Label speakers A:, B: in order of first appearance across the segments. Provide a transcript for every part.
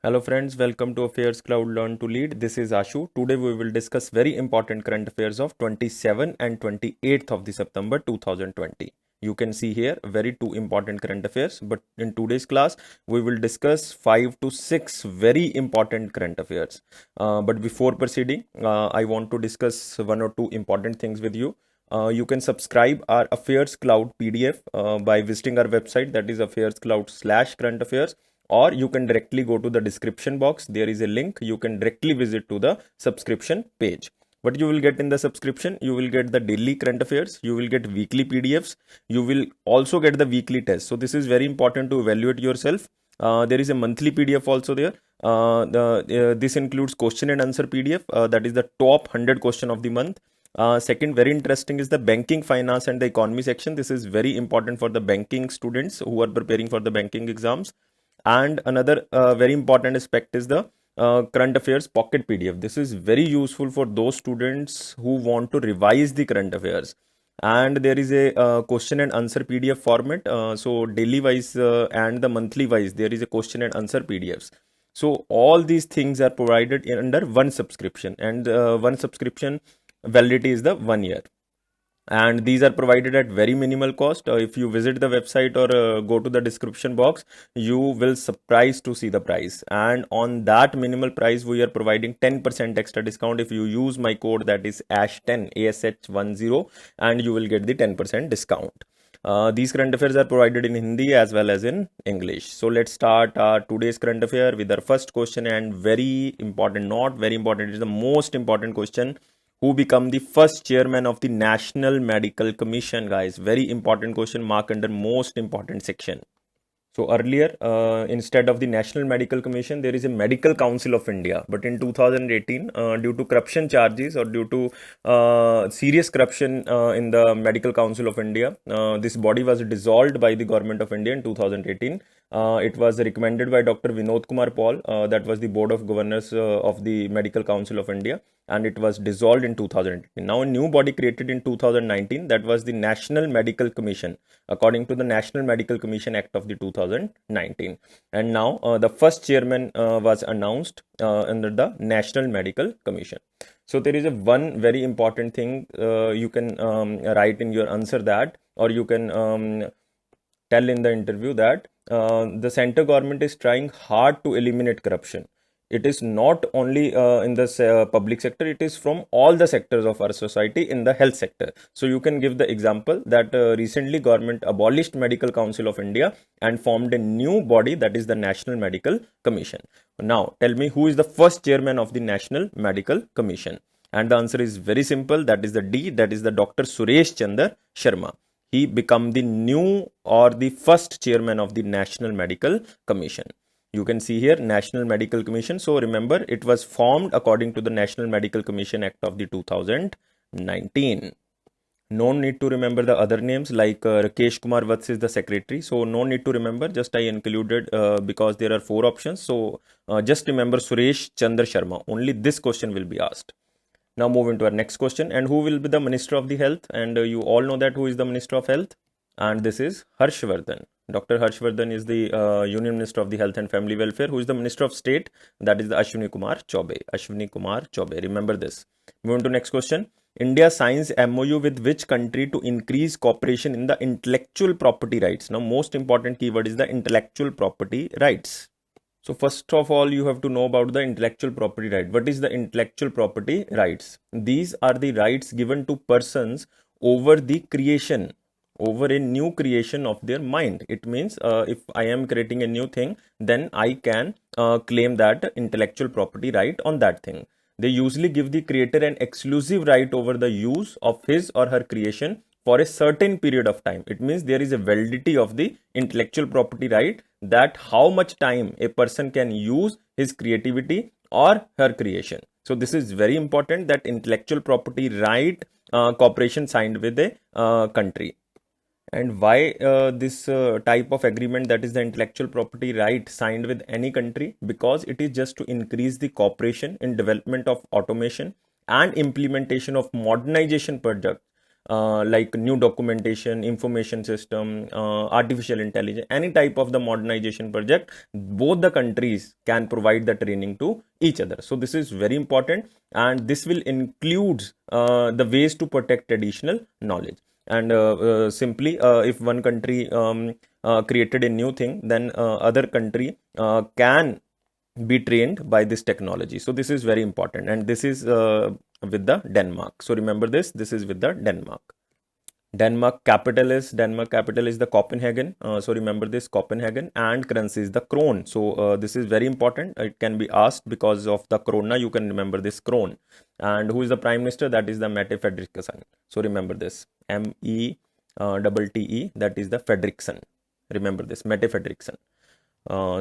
A: Hello friends, welcome to Affairs Cloud Learn to Lead. This is Ashu. Today we will discuss very important current affairs of 27 and 28th of the September 2020. You can see here very two important current affairs, but in today's class we will discuss 5 to 6 very important current affairs. But before proceeding, I want to discuss one or two important things with you. You can subscribe our Affairs Cloud PDF by visiting our website, that is affairscloud/current affairs, or you can directly go to the description box. There is a link. You can directly visit to the subscription page. What you will get in the subscription? You will get the daily current affairs. You will get weekly PDFs. You will also get the weekly test. So this is very important to evaluate yourself. There is a monthly PDF also there. This includes question and answer PDF. That is the top 100 question of the month. Second, very interesting is the banking, finance and the economy section. This is very important for the banking students who are preparing for the banking exams. And another very important aspect is the current affairs pocket PDF. This is very useful for those students who want to revise the current affairs. And there is a question and answer PDF format. So daily wise and the monthly wise, there is a question and answer PDFs. So all these things are provided under one subscription, and one subscription validity is the 1 year, and these are provided at very minimal cost. If you visit the website or go to the description box, you will surprised to see the price, and on that minimal price we are providing 10% extra discount if you use my code, that is ASH10 ASH10, and you will get the 10% discount. These current affairs are provided in Hindi as well as in English. So let's start our today's current affair with our first question, and very important, not very important, it is the most important question. Who become the first chairman of the National Medical Commission, guys? Very important question, mark under most important section. So earlier, instead of the National Medical Commission, there is a Medical Council of India. But in 2018, due to corruption charges or due to serious corruption in the Medical Council of India, this body was dissolved by the Government of India in 2018. It was recommended by Dr. Vinod Kumar Paul, that was the Board of Governors of the Medical Council of India, and it was dissolved in 2018. Now a new body created in 2019, that was the National Medical Commission, according to the National Medical Commission Act of the 2019. And now the first chairman was announced under the National Medical Commission. So there is a one very important thing you can write in your answer, that, or you can tell in the interview that the center government is trying hard to eliminate corruption. It is not only in the public sector, it is from all the sectors of our society in the health sector. So you can give the example that recently government abolished Medical Council of India and formed a new body, that is the National Medical Commission. Now tell me, who is the first chairman of the National Medical Commission? And the answer is very simple, that is the D, that is the Dr. Suresh Chandra Sharma. He become the new or the first chairman of the National Medical Commission. You can see here National Medical Commission. So remember, it was formed according to the National Medical Commission Act of the 2019. No need to remember the other names, like Rakesh Kumar Vats is the secretary. So no need to remember, just I included because there are 4 options. So just remember Suresh Chandra Sharma. Only this question will be asked. Now move into our next question. And who will be the Minister of the Health? And you all know that who is the Minister of Health. And this is Harshvardhan. Dr. Harshvardhan is the Union Minister of the Health and Family Welfare. Who is the Minister of State? That is the Ashwini Kumar Choube. Ashwini Kumar Choube. Remember this. Move on to next question. India signs MOU with which country to increase cooperation in the intellectual property rights? Now most important keyword is the intellectual property rights. So first of all, you have to know about the intellectual property right. What is the intellectual property rights? These are the rights given to persons over the creation, over a new creation of their mind. It means if I am creating a new thing, then I can claim that intellectual property right on that thing. They usually give the creator an exclusive right over the use of his or her creation for a certain period of time. It means there is a validity of the intellectual property right, that how much time a person can use his creativity or her creation. So this is very important, that intellectual property right cooperation signed with a country. And why this type of agreement, that is the intellectual property right, signed with any country? Because it is just to increase the cooperation in development of automation and implementation of modernization projects like new documentation, information system, artificial intelligence, any type of the modernization project, both the countries can provide the training to each other. So this is very important, and this will include the ways to protect traditional knowledge. And simply, if one country created a new thing, then other country can be trained by this technology. So this is very important, and this is with the Denmark. So remember this. This is with the Denmark. Denmark capital is the Copenhagen. So remember this, Copenhagen, and currency is the krone. So this is very important. It can be asked because of the krona. You can remember this krone. And who is the prime minister? That is the Mette Frederiksen. So remember this, METTE. That is the Frederiksen. Remember this, Mette Frederiksen.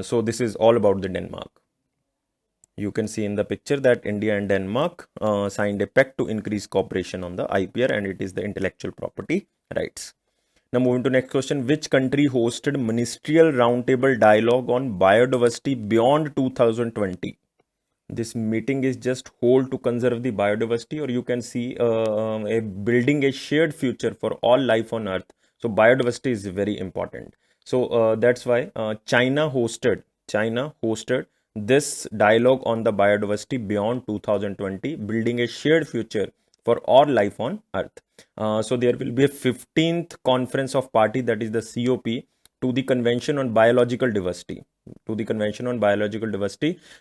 A: So this is all about the Denmark. You can see in the picture that India and Denmark signed a pact to increase cooperation on the IPR, and it is the intellectual property rights. Now moving to next question, which country hosted ministerial roundtable dialogue on biodiversity beyond 2020? This meeting is just hold to conserve the biodiversity, or you can see a building a shared future for all life on earth. So biodiversity is very important. So that's why China hosted this dialogue on the biodiversity beyond 2020, building a shared future for all life on earth. So there will be a 15th conference of party, that is the COP, to the Convention on Biological Diversity.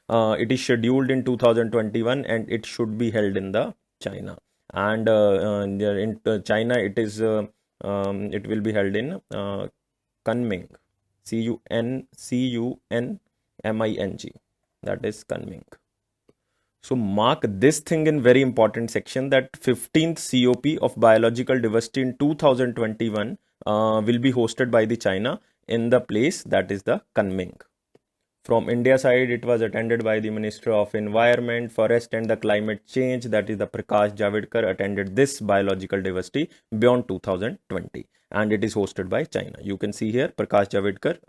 A: It is scheduled in 2021, and it should be held in the China. And in China, it will be held in Kunming, Cunming. That is Kunming. So mark this thing in very important section, that 15th COP of biological diversity in 2021 will be hosted by the China in the place that is the Kunming. From India side, it was attended by the Minister of Environment, Forest and the Climate Change, that is the Prakash Javadekar, attended this biological diversity beyond 2020, and it is hosted by China. You can see here Prakash Javadekar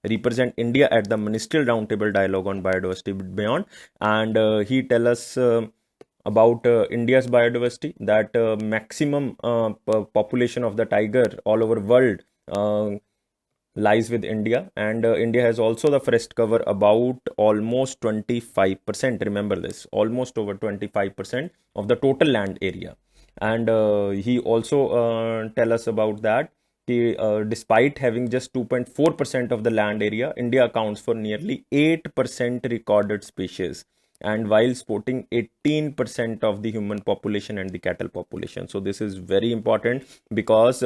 A: represent India at the Ministerial Roundtable Dialogue on Biodiversity Beyond, and he tell us about India's biodiversity, that maximum population of the tiger all over world lies with India, and India has also the forest cover about almost 25%. Remember this, almost over 25% of the total land area. And he also tell us about that despite having just 2.4% of the land area, India accounts for nearly 8% recorded species, and while sporting 18% of the human population and the cattle population. So this is very important, because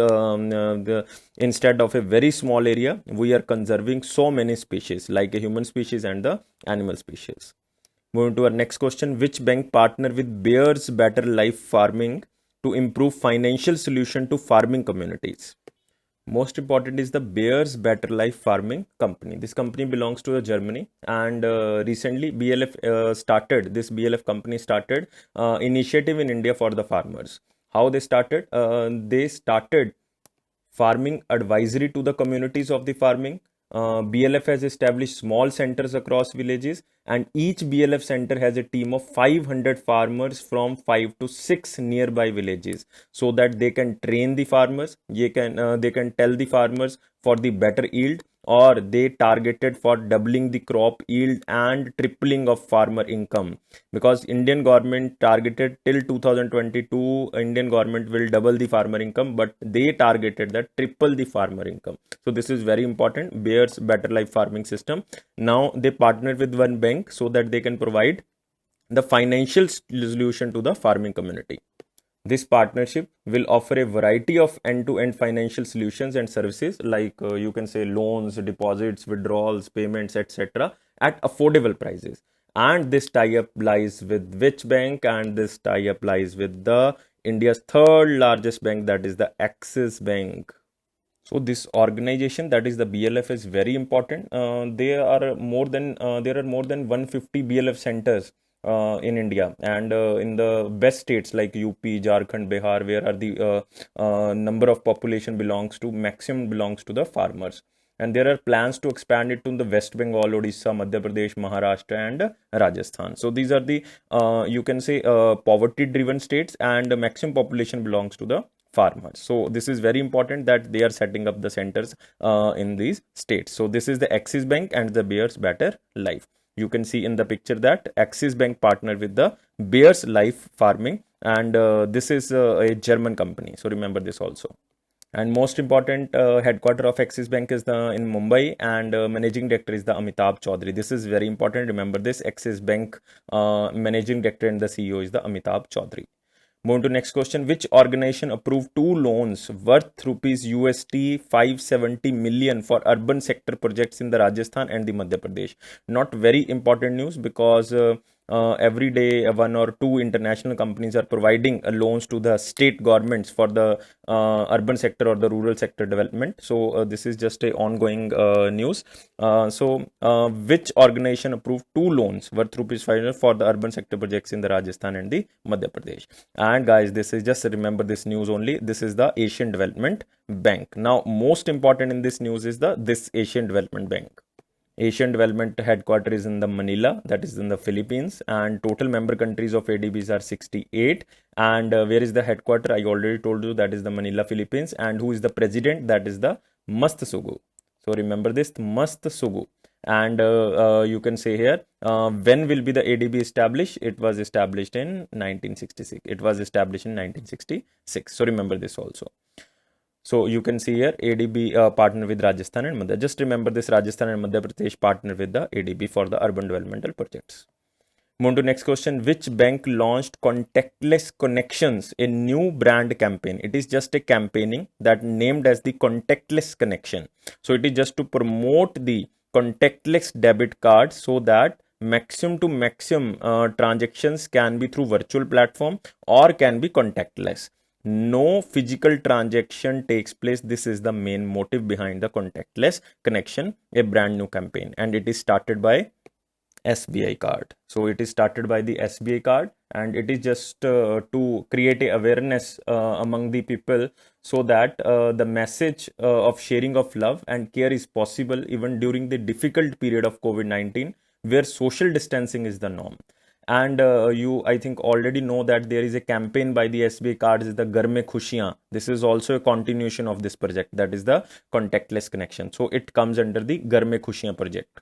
A: instead of a very small area, we are conserving so many species, like a human species and the animal species. Moving to our next question, which bank partner with Bears Better Life Farming to improve financial solution to farming communities? Most important is the Bears Better Life Farming company. This company belongs to Germany, and recently this BLF company started initiative in India for the farmers. How they started? They started farming advisory to the communities of the farming. BLF has established small centers across villages, and each BLF center has a team of 500 farmers from 5 to 6 nearby villages, so that they can train the farmers. They can tell the farmers for the better yield, or they targeted for doubling the crop yield and tripling of farmer income, because Indian government targeted till 2022 Indian government will double the farmer income, but they targeted that triple the farmer income. So this is very important, Bears Better Life Farming system. Now they partnered with one bank so that they can provide the financial solution to the farming community. This partnership will offer a variety of end-to-end financial solutions and services, like you can say loans, deposits, withdrawals, payments, etc., at affordable prices. And this tie-up lies with which bank? And this tie-up lies with the India's third largest bank, that is the Axis Bank. So this organization, that is the BLF, is very important. There are more than 150 BLF centers in India, and in the best states like UP, Jharkhand, Bihar, where are the number of population maximum belongs to the farmers. and there are plans to expand it to the West Bengal, Odisha, Madhya Pradesh, Maharashtra, and Rajasthan. So these are the you can say poverty-driven states, and the maximum population belongs to the farmers. So this is very important that they are setting up the centers in these states. So this is the Axis Bank and the Bears Better Life. You can see in the picture that Axis Bank partnered with the Bears Life Farming, and this is a German company. So remember this also. And most important headquarter of Axis Bank is in Mumbai, and managing director is the Amitabh Chaudhary. This is very important. Remember this. Axis Bank managing director and the CEO is the Amitabh Chaudhary. Moving to next question. Which organization approved 2 loans worth rupees USD 570 million for urban sector projects in the Rajasthan and the Madhya Pradesh? Not very important news, because every day one or two international companies are providing loans to the state governments for the urban sector or the rural sector development. So this is just a ongoing news. Which organization approved 2 loans worth rupees 500 for the urban sector projects in the Rajasthan and the Madhya Pradesh? And guys, this is just remember this news only. This is the Asian Development Bank. Now, most important in this news is this Asian Development Bank. Asian Development Headquarters is in the Manila, that is in the Philippines, and total member countries of ADBs are 68. And where is the headquarter? I already told you, that is the Manila, Philippines. And who is the president? That is the Mast Sugu. So remember this, Mast Sugu. And you can say here, when will be the ADB established? It was established in 1966. It was established in 1966. So remember this also. So you can see here ADB partner with Rajasthan and Madhya. Just remember this, Rajasthan and Madhya Pradesh partner with the ADB for the urban developmental projects. Move to next question. Which bank launched Contactless Connections, a new brand campaign? It is just a campaigning that named as the Contactless Connection. So it is just to promote the contactless debit card, so that maximum to maximum transactions can be through virtual platform or can be contactless. No physical transaction takes place. This is the main motive behind the Contactless Connection, a brand new campaign, and it is started by SBI card. So it is started by the SBI card, and it is just to create a awareness among the people, so that the message of sharing of love and care is possible even during the difficult period of COVID-19, where social distancing is the norm. And you, I think, already know that there is a campaign by the SBI cards, is the Ghar Mein Khushiyan. This is also a continuation of this project, that is the Contactless Connection. So it comes under the Ghar Mein Khushiyan project.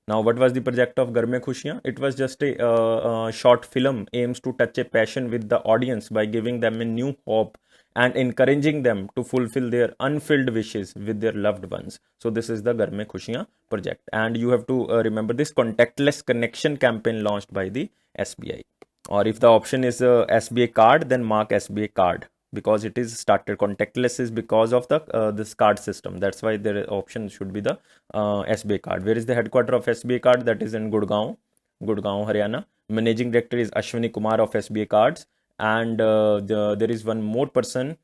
A: Now, what was the project of Ghar Mein Khushiyan? It was just a short film, aims to touch a passion with the audience by giving them a new hope and encouraging them to fulfill their unfulfilled wishes with their loved ones. So this is the Ghar Mein Khushiyan project. And you have to remember this Contactless Connection campaign launched by the SBI. Or if the option is SBI card, then mark SBI card, because it is started. Contactless is because of the this card system. That's why the option should be the SBI card. Where is the headquarter of SBI card? That is in Gurgaon, Haryana. Managing director is Ashwini Kumar of SBI cards. And there is one more person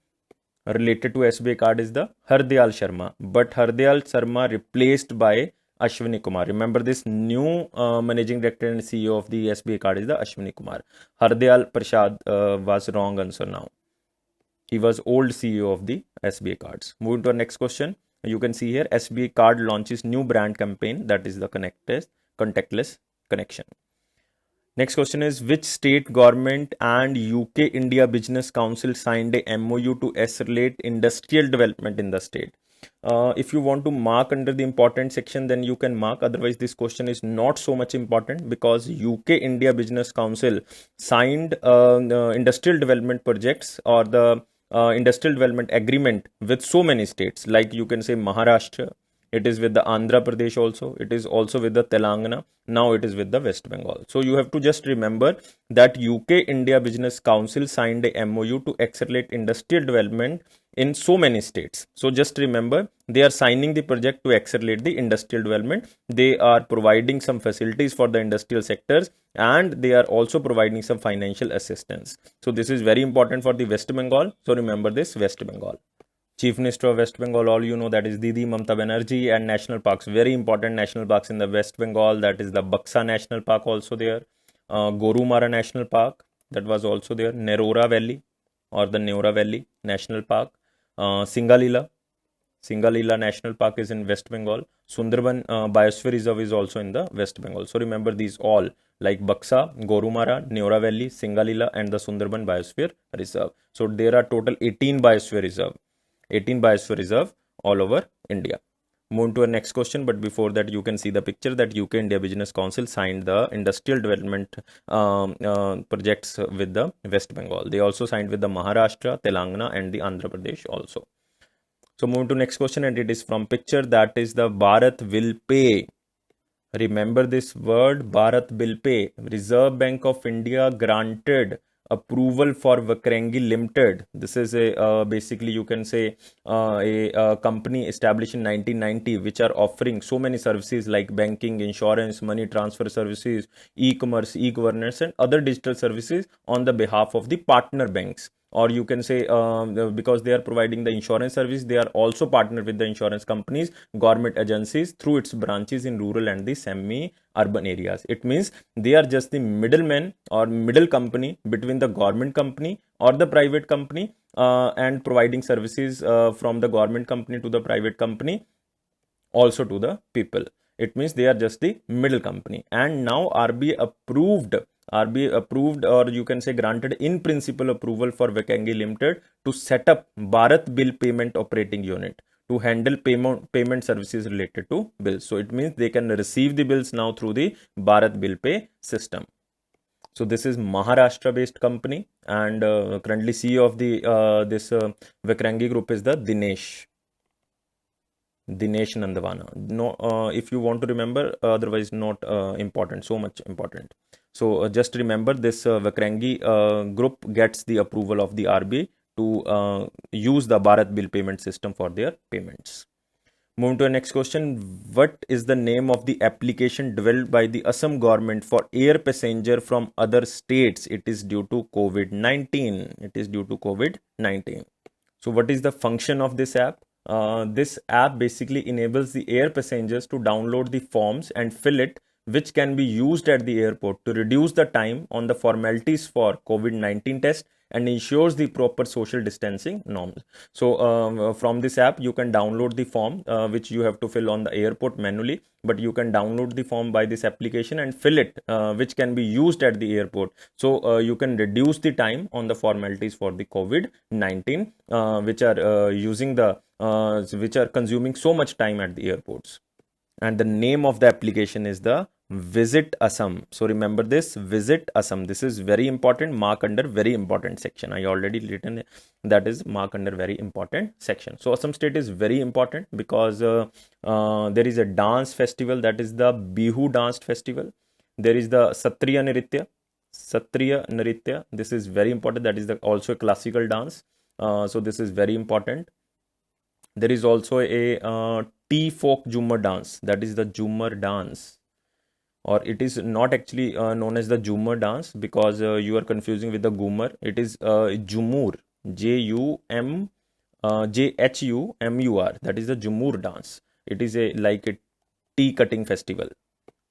A: related to SBI card, is the Hardyal Sharma. But Hardyal Sharma replaced by Ashwini Kumar. Remember this, new managing director and CEO of the SBI card is the Ashwini Kumar. Hardyal Prasad was wrong answer now. He was old CEO of the SBI cards. Moving to our next question. You can see here SBI card launches new brand campaign, that is the Contactless Connection. Next question is, which state government and UK India Business Council signed a MOU to accelerate industrial development in the state? If you want to mark under the important section, then you can mark. Otherwise, this question is not so much important, because UK India Business Council signed industrial development projects, or the industrial development agreement with so many states, like you can say Maharashtra. It is with the Andhra Pradesh also. It is also with the Telangana. Now it is with the West Bengal. So you have to just remember that UK India Business Council signed a MOU to accelerate industrial development in so many states. So just remember, they are signing the project to accelerate the industrial development. They are providing some facilities for the industrial sectors, and they are also providing some financial assistance. So this is very important for the West Bengal. So remember this, West Bengal. Chief Minister of West Bengal, all you know, that is Didi Mamata Banerjee. And national parks, very important national parks in the West Bengal, that is the Buxa National Park also there, Gorumara National Park, that was also there, Nerora Valley or the Neora Valley National Park, Singalila Singalila National Park is in West Bengal. Sundarban Biosphere Reserve is also in the West Bengal. So remember these all, like Buxa, Gorumara, Neora Valley, Singalila, and the Sundarban Biosphere Reserve. So there are total 18 biosphere reserve all over India. Move to our next question, but before that, you can see the picture that UK India Business Council signed the industrial development projects with the West Bengal. They also signed with the Maharashtra, Telangana, and the Andhra Pradesh also. So move to next question, and it is from picture, that is the Bharat Will Pay. Remember this word, Bharat Bill Pay. Reserve Bank of India granted approval for Vakrangi Limited. This is a basically you can say a company established in 1990 which are offering so many services like banking, insurance, money transfer services, e-commerce, e-governance, and other digital services on the behalf of the partner banks. Or you can say because they are providing the insurance service, they are also partnered with the insurance companies, government agencies through its branches in rural and the semi-urban areas. It means they are just the middleman or middle company between the government company or the private company and providing services from the government company to the private company, also to the people. It means they are just the middle company. And now RBI approved, or you can say granted in principle approval for Vakrangi Limited to set up Bharat Bill Payment Operating Unit to handle payment services related to bills. So it means they can receive the bills now through the Bharat Bill Pay system. So this is Maharashtra based company, and currently CEO of the this Vakrangi group is the Dinesh Nandavana. No, if you want to remember, otherwise not important, so much important. So just remember this Vakrangi group gets the approval of the RBI to use the Bharat Bill payment system for their payments. Moving to the next question, what is the name of the application developed by the Assam government for air passenger from other states? It is due to COVID-19. It is due to COVID-19. So what is the function of this app? This app basically enables the air passengers to download the forms and fill it, which can be used at the airport to reduce the time on the formalities for COVID-19 test and ensures the proper social distancing norms. So from this app, you can download the form which you have to fill on the airport manually, but you can download the form by this application and fill it, which can be used at the airport. So you can reduce the time on the formalities for the COVID-19, which are using the which are consuming so much time at the airports. And the name of the application is the Visit Assam. So remember this, Visit Assam. This is very important, mark under very important section. I already written that is mark under very important section. So Assam state is very important because there is a dance festival, that is the Bihu dance festival. There is the Satriya Nritya. This is very important. That is also a classical dance. So this is very important. There is also a tea folk Jhumar dance, that is the Jhumar dance, or it is not actually known as the Jhumar dance because you are confusing with the Ghumar. It is Jhumur, Jhumur, that is the Jhumur dance. It is like a tea cutting festival.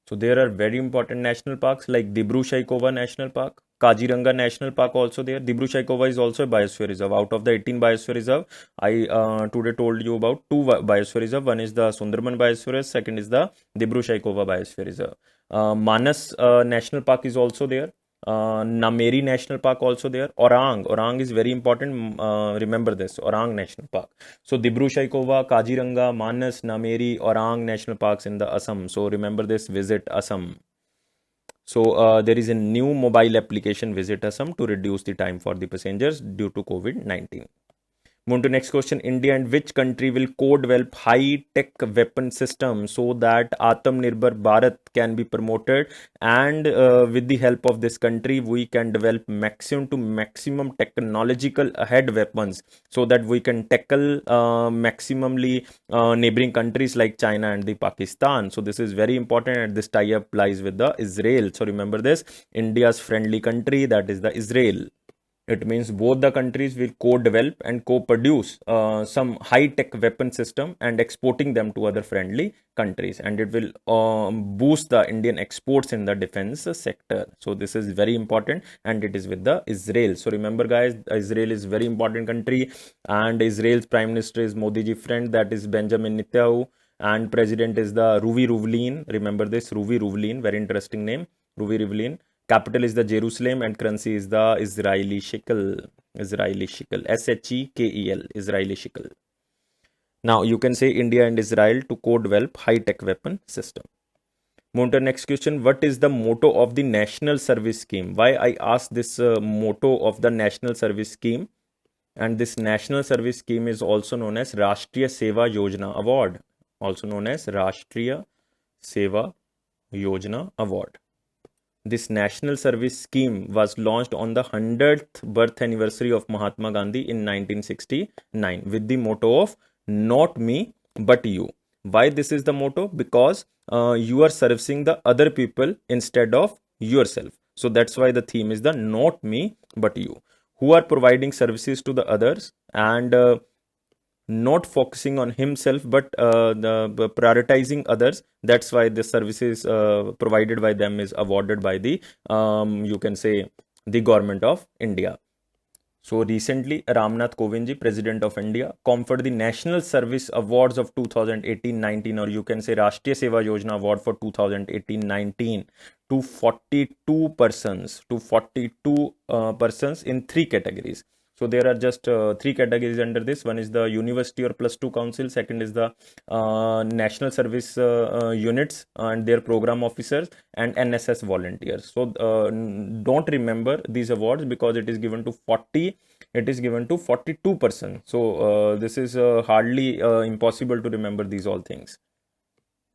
A: So there are very important national parks like Dibru-Saikhowa National Park, Kaziranga National Park also there. Dibru-Saikhowa is also a biosphere reserve. Out of the 18 biosphere reserve, I today told you about 2 biosphere reserve. One is the Sundarban Biosphere Reserve, second is the Dibru-Saikhowa Biosphere Reserve. Manas National Park is also there. Nameri National Park also there. Orang is very important. Remember this, Orang National Park. So Dibru-Saikhowa, Kaziranga, Manas, Nameri, Orang National Parks in the Assam. So remember this, Visit Assam. So there is a new mobile application, Visit Assam, to reduce the time for the passengers due to COVID-19. Move to next question. India and which country will co-develop high-tech weapon systems so that Atmanirbhar Bharat can be promoted, and with the help of this country we can develop maximum to maximum technological ahead weapons so that we can tackle maximally neighboring countries like China and the Pakistan. So this is very important, and this tie-up lies with the Israel. So remember this, India's friendly country, that is the Israel. It means both the countries will co-develop and co-produce some high-tech weapon system and exporting them to other friendly countries, and it will boost the Indian exports in the defense sector. So this is very important, and it is with the Israel. So remember, guys, Israel is very important country, and Israel's Prime Minister is Modi ji friend, that is Benjamin Netanyahu, and President is the Ruvi Rivlin. Remember this, Ruvi Rivlin, very interesting name, Ruvi Rivlin. Capital is the Jerusalem, and currency is the Israeli shekel. Israeli shekel. SHEKEL. Israeli shekel. Now you can say India and Israel to co-develop high-tech weapon system. Move to next question. What is the motto of the National Service Scheme? Why I asked this motto of the National Service Scheme? And this National Service Scheme is also known as Rashtriya Seva Yojana Award. Also known as Rashtriya Seva Yojana Award. This National Service Scheme was launched on the 100th birth anniversary of Mahatma Gandhi in 1969 with the motto of not me but you. Why this is the motto? Because you are servicing the other people instead of yourself. So that's why the theme is the not me but you. Who are providing services to the others and not focusing on himself but prioritizing others. That's why the services provided by them is awarded by the you can say the government of India. So recently Ramnath Kovind ji, President of India, conferred the National Service Awards of 2018-19, or you can say Rashtriya Seva Yojana Award for 2018-19 to 42 persons in 3 categories. So there are just 3 categories under this. One is the university or +2 council. Second is the national service units and their program officers, and NSS volunteers. So don't remember these awards because it is given to 42 persons. So this is hardly impossible to remember these all things.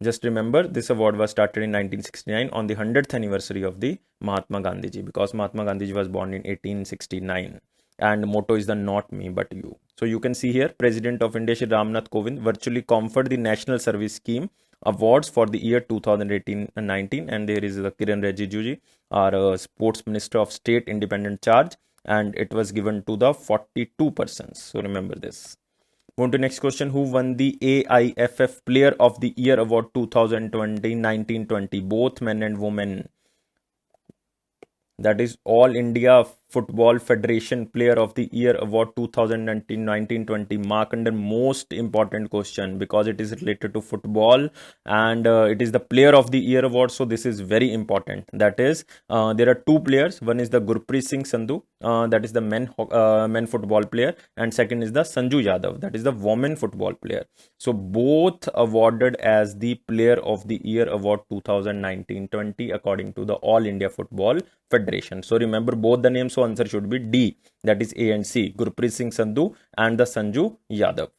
A: Just remember, this award was started in 1969 on the 100th anniversary of the Mahatma Gandhi ji, because Mahatma Gandhi ji was born in 1869. And motto is the not me but you. So you can see here, President of India Shri Ramnath Kovind virtually conferred the National Service Scheme awards for the year 2018-19, and there is the Kiren Rijiju ji, our Sports Minister of State, independent charge, and it was given to the 42 persons. So remember this. Going to next question. Who won the AIFF Player of the Year Award 2020-19-20, both men and women? That is All India Football Federation Player of the Year Award 2019-20. Mark under most important question because it is related to football, and it is the Player of the Year Award. So this is very important. That is, there are 2 players. One is the Gurpreet Singh Sandhu, that is the men football player, and second is the Sanju Yadav, that is the women football player. So both awarded as the Player of the Year Award 2019-20 according to the All India Football Federation. So remember both the names. So answer should be D, that is A and C, Gurpreet Singh Sandhu and the Sanju Yadav.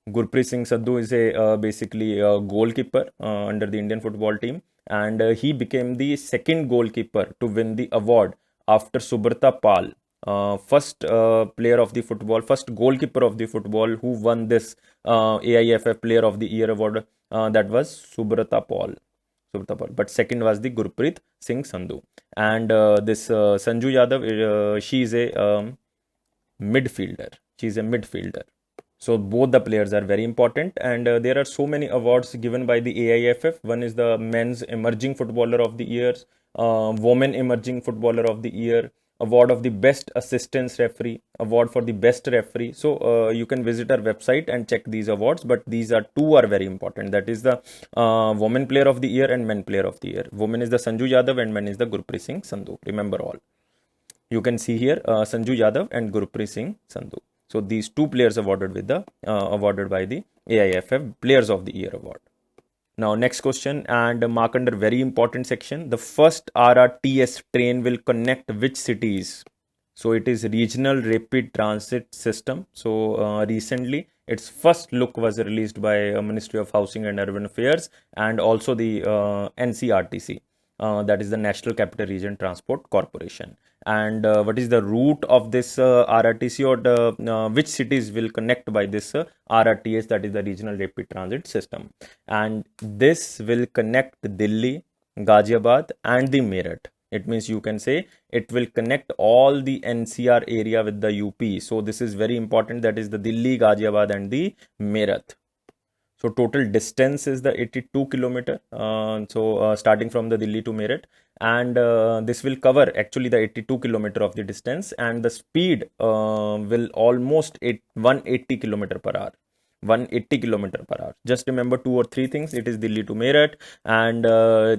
A: Gurpreet Singh Sandhu is a basically a goalkeeper under the Indian football team, and he became the second goalkeeper to win the award after Subrata Pal, first player of the football, first goalkeeper of the football who won this AIFF Player of the Year Award. That was Subrata Pal. But second was the Gurpreet Singh Sandhu. And this Sanju Yadav, she is a midfielder. She is a midfielder. So both the players are very important, and there are so many awards given by the AIFF. One is the Men's Emerging Footballer of the Year, Women Emerging Footballer of the Year, Award of the Best Assistance Referee, Award for the Best Referee. So you can visit our website and check these awards, but these are 2 are very important. That is the Women Player of the Year and Men Player of the Year. Women is the Sanju Yadav and men is the Gurpreet Singh Sandhu. Remember all. You can see here Sanju Yadav and Gurpreet Singh Sandhu. So these 2 players awarded with the awarded by the AIFF Players of the Year Award. Now next question, and mark under very important section. The first RRTS train will connect which cities? So it is Regional Rapid Transit System. So recently its first look was released by Ministry of Housing and Urban Affairs, and also the NCRTC, that is the National Capital Region Transport Corporation. And what is the route of this RRTC, or which cities will connect by this RRTS, that is the Regional Rapid Transit System? And this will connect Delhi, Ghaziabad and the Meerut. It means you can say it will connect all the NCR area with the UP. So this is very important. That is the Delhi, Ghaziabad and the Meerut. So total distance is the 82 kilometer. Starting from the Delhi to Meerut, and this will cover actually the 82 kilometer of the distance, and the speed will almost 180 kilometer per hour. 180 kilometer per hour. Just remember two or three things. It is Delhi to Meerut, and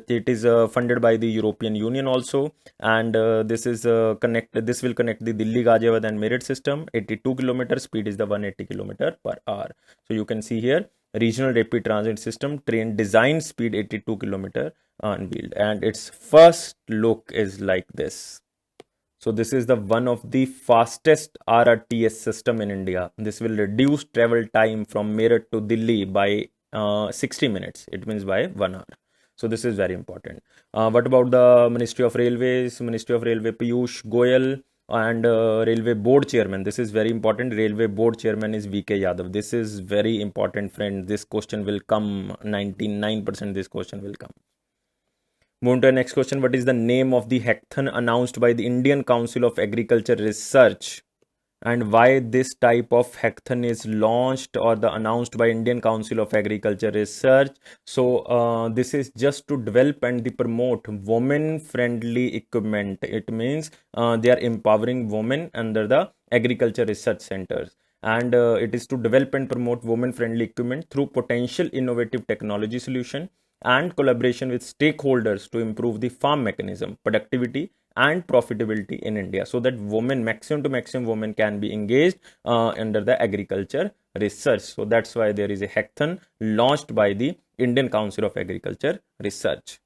A: it is funded by the European Union also. And this is This will connect the Delhi, Ghaziabad and Meerut system. 82 kilometer speed is the 180 kilometer per hour. So you can see here regional rapid transit system train design speed 82 kilometer unveiled, and its first look is like this. So this is the one of the fastest RRTS system in India. This will reduce travel time from Meerut to Delhi by 60 minutes. It means by 1 hour. So this is very important. What about the Ministry of Railways? Ministry of Railway Piyush Goyal and Railway Board Chairman. This is very important. Railway Board Chairman is VK Yadav. This is very important, friend. This question will come. 99% this question will come. Move to the next question. What is the name of the hackathon announced by the Indian Council of Agriculture Research, and why this type of hackathon is launched or the announced by Indian Council of Agriculture Research? So this is just to develop and promote women-friendly equipment. It means they are empowering women under the agriculture research centers. And it is to develop and promote women-friendly equipment through potential innovative technology solution and collaboration with stakeholders to improve the farm mechanism, productivity and profitability in India, so that women, maximum to maximum women can be engaged under the agriculture research. So that's why there is a hackathon launched by the Indian Council of Agriculture Research.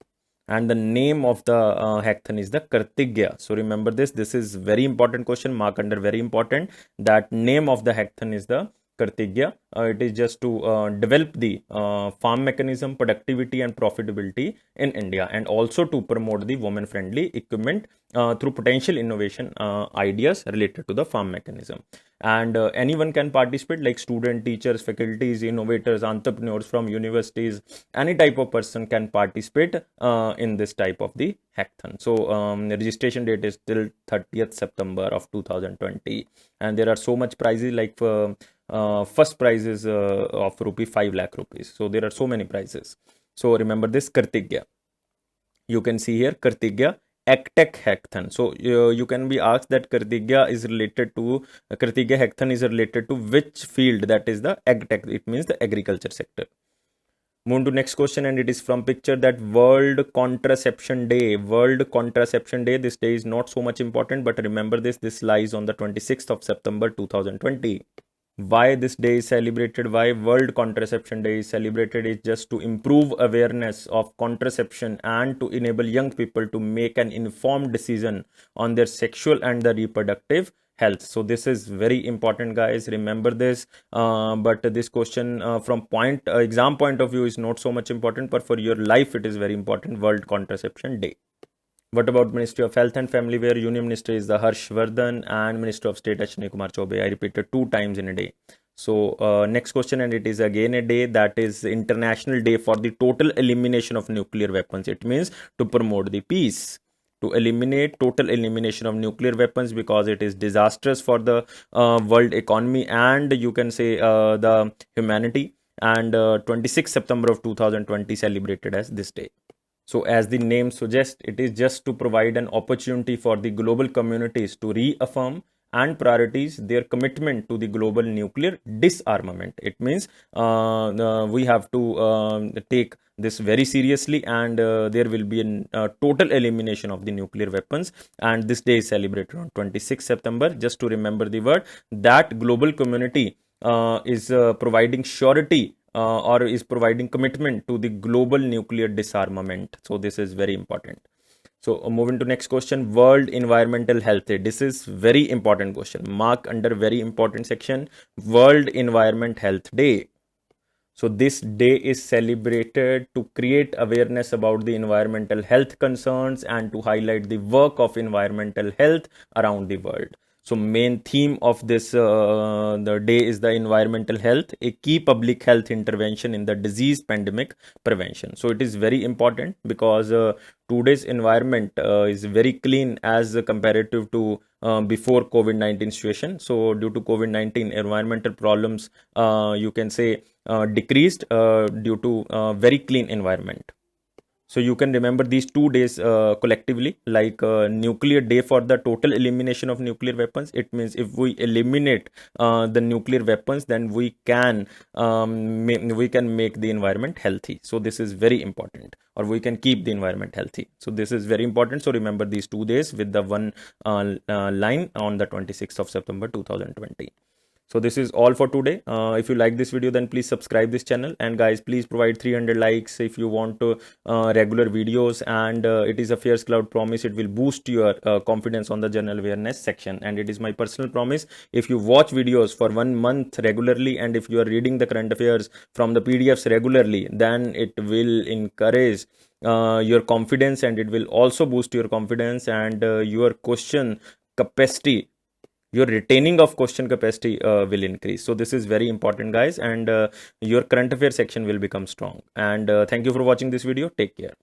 A: And the name of the hackathon is the Kartigya. So remember this is very important question, mark under very important, that name of the hackathon is the Kartigya. It is just to develop the farm mechanism, productivity and profitability in India, and also to promote the women-friendly equipment through potential innovation ideas related to the farm mechanism. And anyone can participate, like student, teachers, faculties, innovators, entrepreneurs from universities. Any type of person can participate in this type of the hackathon. So the registration date is till 30th September of 2020, and there are so much prizes, like first prize is of 5 lakh rupees. So there are so many prizes. So remember this Kartigya. You can see here Kartigya AgTech Hackathon. So you can be asked that Kartigya Hackathon is related to which field? That is the AgTech. It means the agriculture sector. Move to next question, and it is from picture, that World Contraception Day. World Contraception Day. This day is not so much important, but remember this lies on the 26th of September 2020. Why this day is celebrated? Why World Contraception Day is celebrated? Is just to improve awareness of contraception and to enable young people to make an informed decision on their sexual and the reproductive health. So this is very important, guys. Remember this. But this question from exam point of view is not so much important, but for your life it is very important. World Contraception Day. What about Ministry of Health and Family Welfare? Union Minister is the Harsh Vardhan, and Minister of State Ashwini Kumar Choubey. I repeated 2 times in a day. So next question, and it is again a day, that is International Day for the Total Elimination of Nuclear Weapons. It means to promote the peace, to eliminate total elimination of nuclear weapons, because it is disastrous for the world economy and you can say the humanity. And 26 September of 2020 celebrated as this day. So as the name suggests, it is just to provide an opportunity for the global communities to reaffirm and prioritize their commitment to the global nuclear disarmament. It means we have to take this very seriously, and there will be a total elimination of the nuclear weapons. And this day is celebrated on 26 September, just to remember the word, that global community is providing surety or is providing commitment to the global nuclear disarmament. So this is very important. So moving to next question, World Environmental Health Day. This is very important question. Mark under very important section, World Environment Health Day. So this day is celebrated to create awareness about the environmental health concerns and to highlight the work of environmental health around the world. So main theme of this the day is the environmental health, a key public health intervention in the disease pandemic prevention. So it is very important because today's environment is very clean as comparative to before COVID-19 situation. So due to COVID-19, environmental problems you can say decreased due to very clean environment. So you can remember these 2 days collectively, like nuclear day for the total elimination of nuclear weapons. It means if we eliminate the nuclear weapons, then we can make the environment healthy. So this is very important, or we can keep the environment healthy. So this is very important. So remember these 2 days with the one line on the 26th of September 2020. So this is all for today. If you like this video, then please subscribe this channel, and guys, please provide 300 likes if you want to regular videos. And it is a Fairs Cloud promise, it will boost your confidence on the general awareness section. And it is my personal promise, if you watch videos for 1 month regularly, and if you are reading the current affairs from the PDFs regularly, then it will encourage your confidence, and it will also boost your confidence and your question capacity, your retaining of question capacity will increase. So this is very important, guys, and your current affair section will become strong. And thank you for watching this video. Take care.